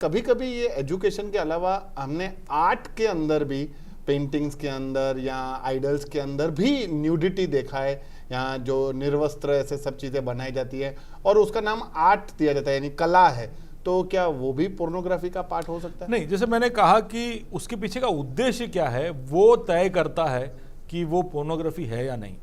कभी कभी ये एजुकेशन के अलावा हमने आर्ट के अंदर भी, पेंटिंग्स के अंदर या आइडल्स के अंदर भी न्यूडिटी देखा है, यहाँ जो निर्वस्त्र ऐसे सब चीज़ें बनाई जाती है और उसका नाम आर्ट दिया जाता है, यानी कला है। तो क्या वो भी पोर्नोग्राफी का पार्ट हो सकता है? नहीं, जैसे मैंने कहा कि उसके पीछे का उद्देश्य क्या है वो तय करता है कि वो पोर्नोग्राफी है या नहीं।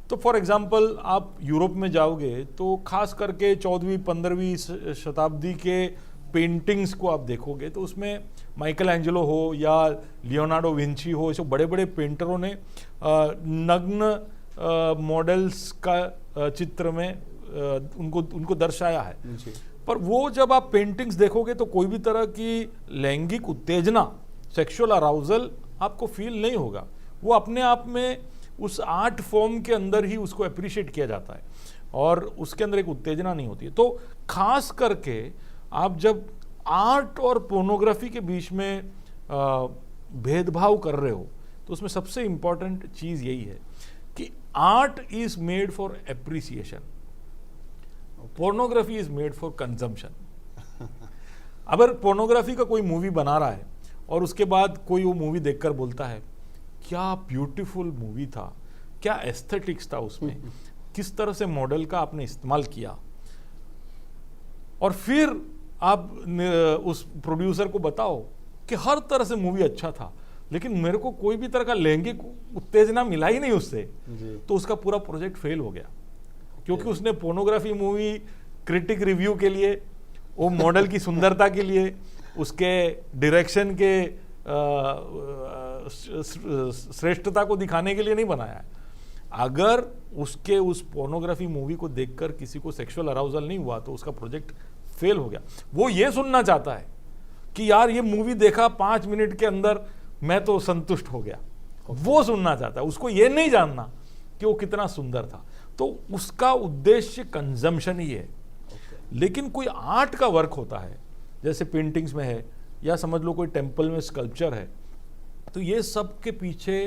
तो फॉर एग्जांपल आप यूरोप में जाओगे तो खास करके 14वीं 15वीं शताब्दी के पेंटिंग्स को आप देखोगे तो उसमें माइकल एंजेलो हो या लियोनार्डो विंची हो, ऐसे बड़े बड़े पेंटरों ने नग्न मॉडल्स का चित्र में उनको दर्शाया है। पर वो जब आप पेंटिंग्स देखोगे तो कोई भी तरह की लैंगिक उत्तेजना, सेक्सुअल अराउजल आपको फील नहीं होगा। वो अपने आप में उस आर्ट फॉर्म के अंदर ही उसको अप्रिशिएट किया जाता है और उसके अंदर एक उत्तेजना नहीं होती है। तो खास करके आप जब आर्ट और पोर्नोग्राफी के बीच में भेदभाव कर रहे हो तो उसमें सबसे इंपॉर्टेंट चीज़ यही है कि art is made for appreciation, pornography is made for consumption. अगर पोर्नोग्राफी का कोई मूवी बना रहा है और उसके बाद कोई वो मूवी देखकर बोलता है क्या ब्यूटीफुल मूवी था, क्या एस्थेटिक्स था उसमें, किस तरह से मॉडल का आपने इस्तेमाल किया, और फिर आप उस प्रोड्यूसर को बताओ कि हर तरह से मूवी अच्छा था लेकिन मेरे को कोई भी तरह का लैंगिक उत्तेजना मिला ही नहीं उससे, तो उसका पूरा प्रोजेक्ट फेल हो गया। क्योंकि उसने पोर्नोग्राफी मूवी क्रिटिक रिव्यू के लिए, वो मॉडल की सुंदरता के लिए, उसके डायरेक्शन के श्रेष्ठता को दिखाने के लिए नहीं बनाया है। अगर उसके उस पोर्नोग्राफी मूवी को देखकर किसी को सेक्सुअल अराउजल नहीं हुआ तो उसका प्रोजेक्ट फेल हो गया। वो ये सुनना चाहता है कि यार ये मूवी देखा 5 मिनट के अंदर मैं तो संतुष्ट हो गया, वो सुनना चाहता है, उसको ये नहीं जानना कि वो कितना सुंदर था। तो उसका उद्देश्य कंजम्पशन ही है। लेकिन कोई आर्ट का वर्क होता है जैसे पेंटिंग्स में है या समझ लो कोई टेम्पल में स्कल्पचर है, तो ये सब के पीछे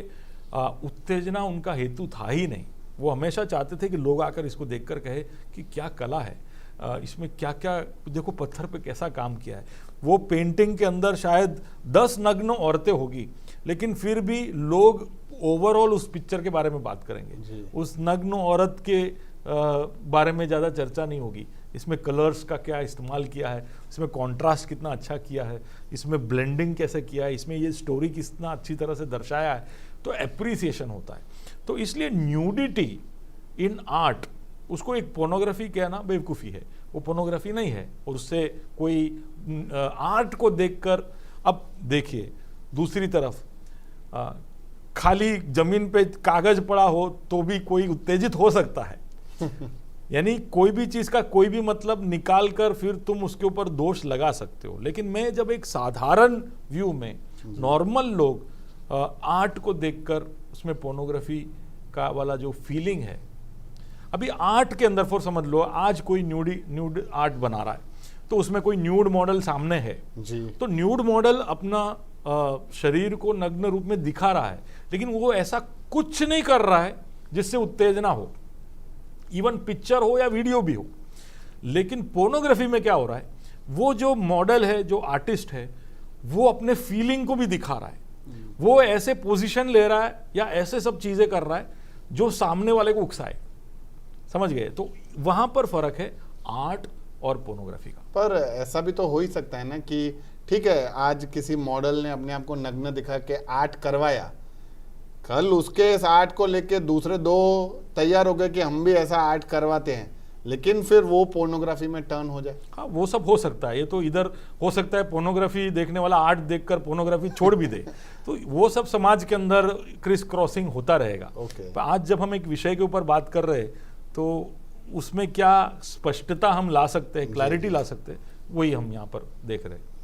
उत्तेजना उनका हेतु था ही नहीं। वो हमेशा चाहते थे कि लोग आकर इसको देखकर कहे कि क्या कला है, इसमें क्या क्या, देखो पत्थर पे कैसा काम किया है। वो पेंटिंग के अंदर शायद 10 नग्न औरतें होगी लेकिन फिर भी लोग ओवरऑल उस पिक्चर के बारे में बात करेंगे, उस नग्न औरत के बारे में ज़्यादा चर्चा नहीं होगी। इसमें कलर्स का क्या इस्तेमाल किया है, इसमें कॉन्ट्रास्ट कितना अच्छा किया है, इसमें ब्लेंडिंग कैसे किया है, इसमें ये स्टोरी कितना अच्छी तरह से दर्शाया है, तो एप्रिसिएशन होता है। तो इसलिए न्यूडिटी इन आर्ट, उसको एक पोर्नोग्राफी कहना बेवकूफ़ी है, वो पोर्नोग्राफी नहीं है। और उससे कोई आर्ट को देखकर, अब देखिए दूसरी तरफ खाली जमीन पे कागज पड़ा हो तो भी कोई उत्तेजित हो सकता है। यानी कोई भी चीज का कोई भी मतलब निकाल कर फिर तुम उसके ऊपर दोष लगा सकते हो। लेकिन मैं जब एक साधारण व्यू में नॉर्मल लोग आर्ट को देखकर उसमें पोर्नोग्राफी का वाला जो फीलिंग है, अभी आर्ट के अंदर फॉर समझ लो आज कोई न्यूड आर्ट बना रहा है तो उसमें कोई न्यूड मॉडल सामने है जी। तो न्यूड मॉडल अपना शरीर को नग्न रूप में दिखा रहा है लेकिन वो ऐसा कुछ नहीं कर रहा है जिससे उत्तेजना हो, इवन पिक्चर हो या वीडियो भी हो। लेकिन पोर्नोग्राफी में क्या हो रहा है, वो जो मॉडल है, जो आर्टिस्ट है, वो अपने फीलिंग को भी दिखा रहा है, वो ऐसे पोजीशन ले रहा है या ऐसे सब चीजें कर रहा है जो सामने वाले को उकसाए। समझ गए? तो वहां पर फर्क है आर्ट और पोर्नोग्राफी का। पर ऐसा भी तो हो ही सकता है ना कि ठीक है, आज किसी मॉडल ने अपने आप को नग्न दिखा के आर्ट करवाया, कल उसके इस आर्ट को लेके दूसरे 2 तैयार हो गए कि हम भी ऐसा आर्ट करवाते हैं, लेकिन फिर वो पोर्नोग्राफी में टर्न हो जाए। हाँ, वो सब हो सकता है। ये तो इधर हो सकता है पोर्नोग्राफी देखने वाला आर्ट देखकर पोर्नोग्राफी छोड़ भी दे। तो वो सब समाज के अंदर क्रिस क्रॉसिंग होता रहेगा। पर आज जब हम एक विषय के ऊपर बात कर रहे तो उसमें क्या स्पष्टता हम ला सकते हैं, क्लैरिटी ला सकते हैं, वही हम यहाँ पर देख रहे हैं।